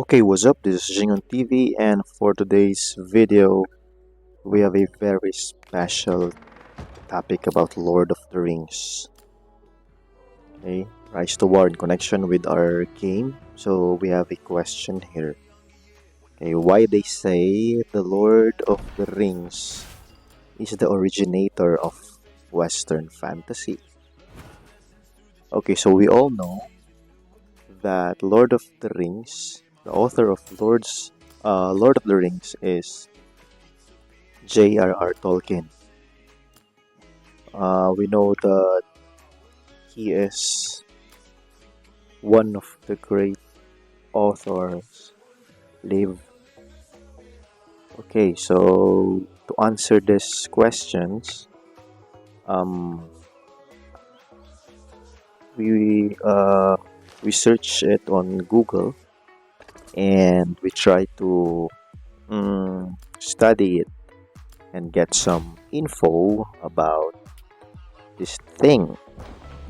Okay, what's up? This is Jing on TV, and for today's video, we have a very special topic about Lord of the Rings. Okay, Rise to War in connection with our game. So we have a question here. Okay, why they say the Lord of the Rings is the originator of Western fantasy? Okay, so we all know that Lord of the Rings, the author of Lord of the Rings, is J.R.R. Tolkien. We know that he is one of the great authors live. Okay, so to answer these questions, um, we we search it on Google and we try to study it and get some info about this thing.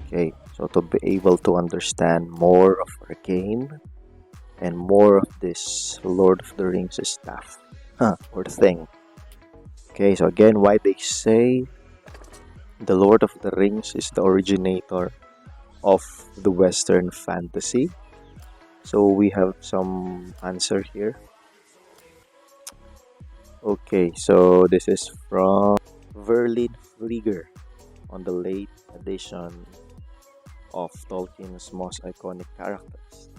Okay, so to be able to understand more of our game and more of this Lord of the Rings stuff, or thing. Okay, so again, why they say the Lord of the Rings is the originator of the Western fantasy. So we have some answer here. Okay, so this is from Verlin Frieger on the late edition of Tolkien's most iconic characters.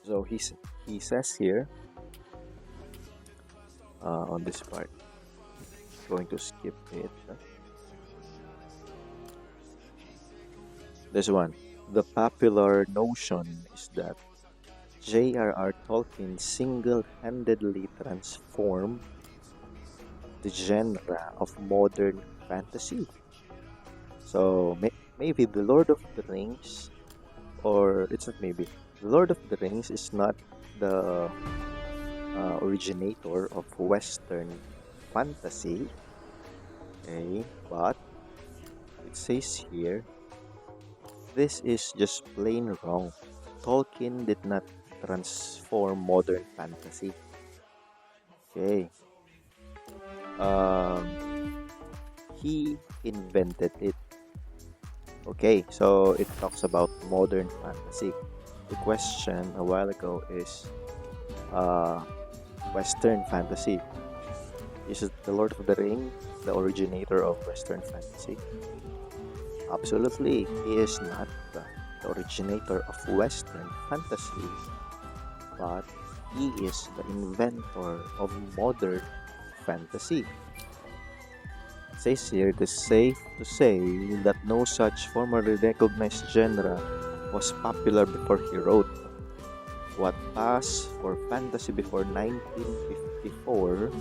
So he says here on this part, going to skip it. This one. The popular notion is that J.R.R. Tolkien single-handedly transformed the genre of modern fantasy. So maybe the Lord of the Rings, or it's not maybe, the Lord of the Rings is not the originator of Western fantasy, okay? But it says here, this is just plain wrong. Tolkien did not transform modern fantasy. Okay. He invented it. Okay, so it talks about modern fantasy. The question a while ago is Western fantasy. Is it the Lord of the Ring the originator of Western fantasy? Absolutely, he is not the originator of Western fantasy, but he is the inventor of modern fantasy. It says here, it is safe to say that no such formerly recognized genre was popular before he wrote. What passed for fantasy before 1954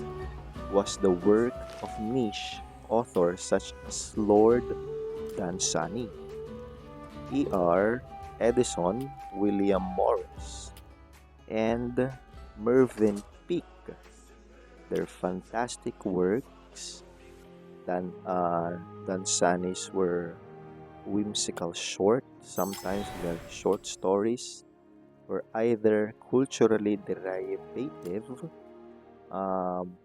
was the work of niche authors such as Lord Dunsany, E.R. Edison, William Morris, and Mervyn Peake. Their fantastic works, Dunsany's were whimsical short, sometimes they're short stories, were either culturally derivative, um,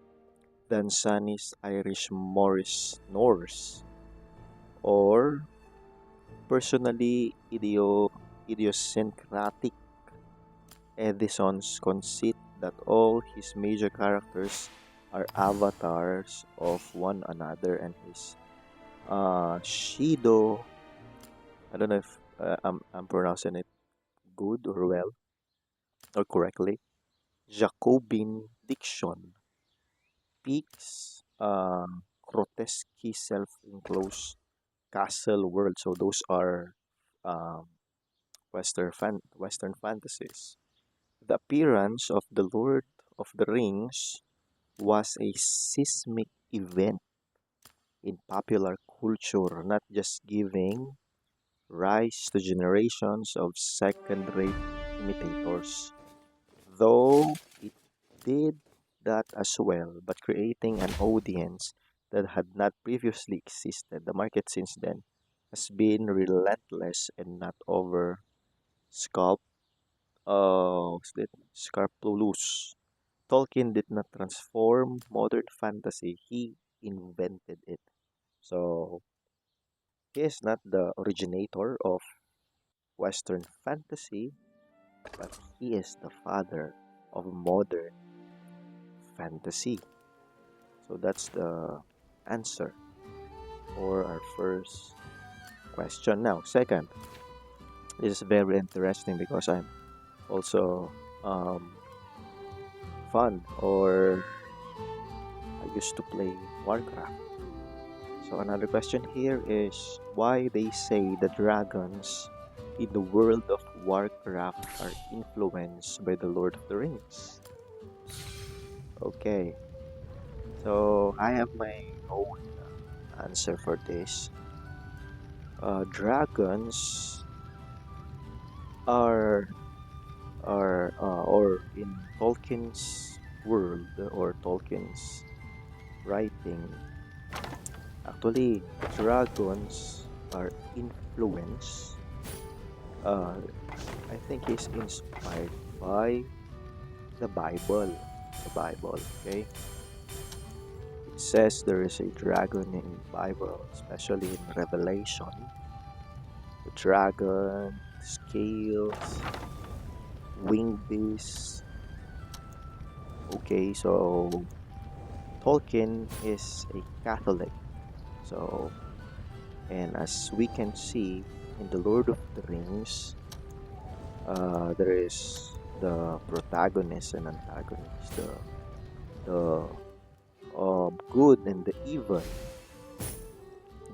Dunsany's Irish Morris Norse, or personally idiosyncratic. Edison's conceit that all his major characters are avatars of one another, and his Shido, I don't know if I'm pronouncing it good or well or correctly, Jacobin diction, Peake's grotesque self-enclosed castle world. So those are um, Western fantasies. The appearance of the Lord of the Rings was a seismic event in popular culture, not just giving rise to generations of second-rate imitators, though it did that as well, but creating an audience that had not previously existed. The market since then has been relentless and not over sculpt. Oh, what's that? Scarpulus. Tolkien did not transform modern fantasy, he invented it. So, he is not the originator of Western fantasy, but he is the father of modern fantasy. So, that's the answer for our first question. Now, second, this is very interesting because I'm also fun or I used to play Warcraft. So another question here is why they say the dragons in the world of Warcraft are influenced by the Lord of the Rings. Okay, so I have my own answer for this. Dragons are or in Tolkien's world or Tolkien's writing, actually dragons are influenced. Uh, I think he's inspired by the Bible. The Bible, okay? It says there is a dragon in Bible, especially in Revelation. The dragon, scales, winged beasts. Okay, so Tolkien is a Catholic. So, and as we can see in the Lord of the Rings, there is the protagonist and antagonist, the good and the evil,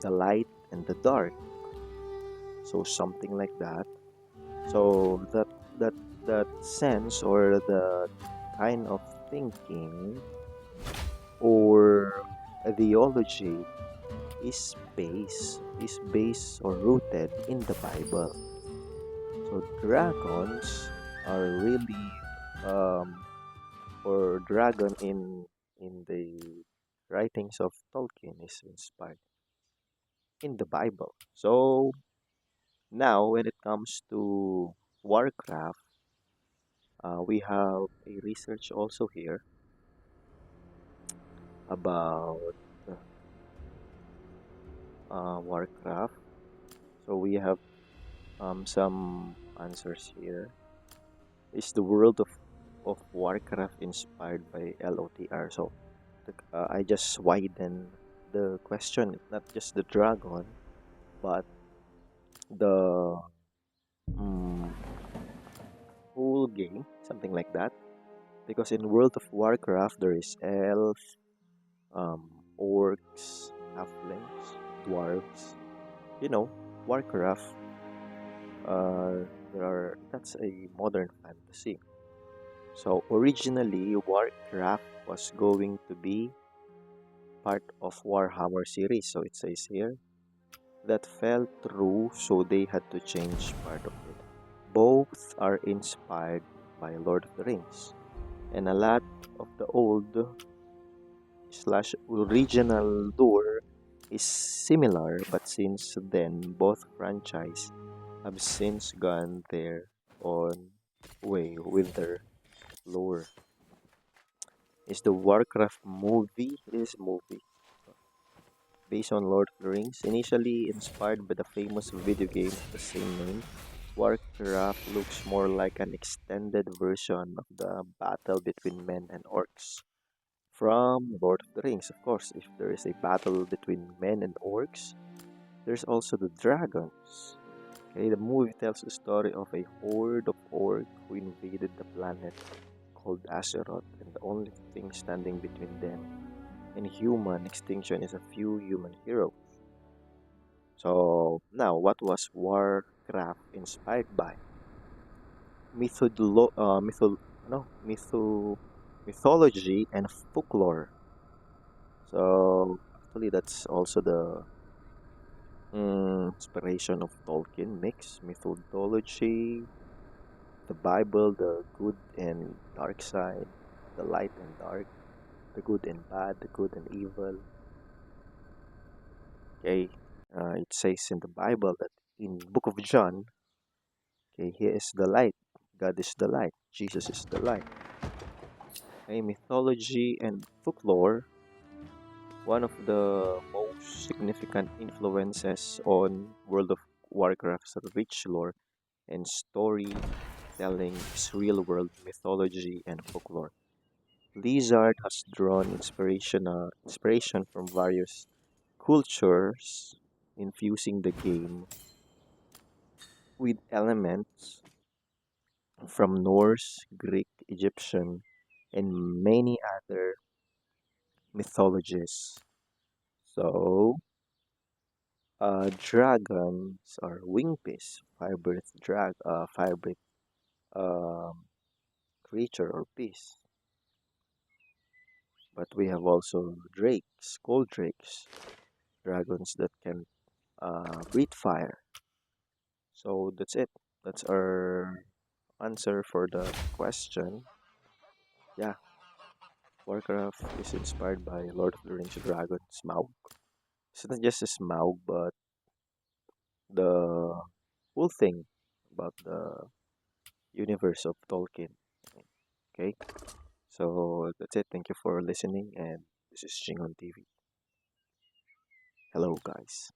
the light and the dark. So something like that. So that that sense or the kind of thinking or ideology is based or rooted in the Bible. So dragons are really or dragon in the writings of Tolkien is inspired in the Bible. So now when it comes to Warcraft, we have a research also here about Warcraft. So we have some answers here. Is the world of Warcraft inspired by LOTR? So I just widen the question, not just the dragon, but the mm, whole game, something like that. Because in World of Warcraft, there is elves, orcs, halflings, dwarves. You know, Warcraft. That's a modern fantasy. So originally, Warcraft was going to be part of Warhammer series. So it says here that fell through, so they had to change part of it. Both are inspired by Lord of the Rings, and a lot of the old slash original lore is similar, but since then both franchise have since gone their own way with their lore. Is the Warcraft movie is movie based on Lord of the Rings, initially inspired by the famous video game of the same name. Warcraft looks more like an extended version of the battle between men and orcs from Lord of the Rings. Of course, if there is a battle between men and orcs, there's also the dragons. Okay, the movie tells the story of a horde of orcs who invaded the planet called Azeroth, and the only thing standing between them and human extinction is a few human heroes. So now, what was Warcraft inspired by? Mytholo- mytho- no, mytho- Mythology and folklore. So actually, that's also the inspiration of Tolkien mix mythology, the Bible, the good and dark side, the light and dark, the good and bad, the good and evil. Okay, it says in the Bible that in Book of John, okay, here is the light. God is the light. Jesus is the light. Okay, mythology and folklore. One of the most significant influences on World of Warcraft's rich lore and storytelling is real-world mythology and folklore. Blizzard has drawn inspiration from various cultures, infusing the game with elements from Norse, Greek, Egyptian, and many other mythologies. So, dragons are wing beasts, fire-breath um, creature or beast. But we have also drakes, cold drakes, dragons that can breathe fire. So that's it. That's our answer for the question. Yeah, Warcraft is inspired by Lord of the Rings dragon Smaug. It's not just a Smaug, but the whole thing about the universe of Tolkien. Okay, so that's it. Thank you for listening, and this is Ching on TV. Hello, guys.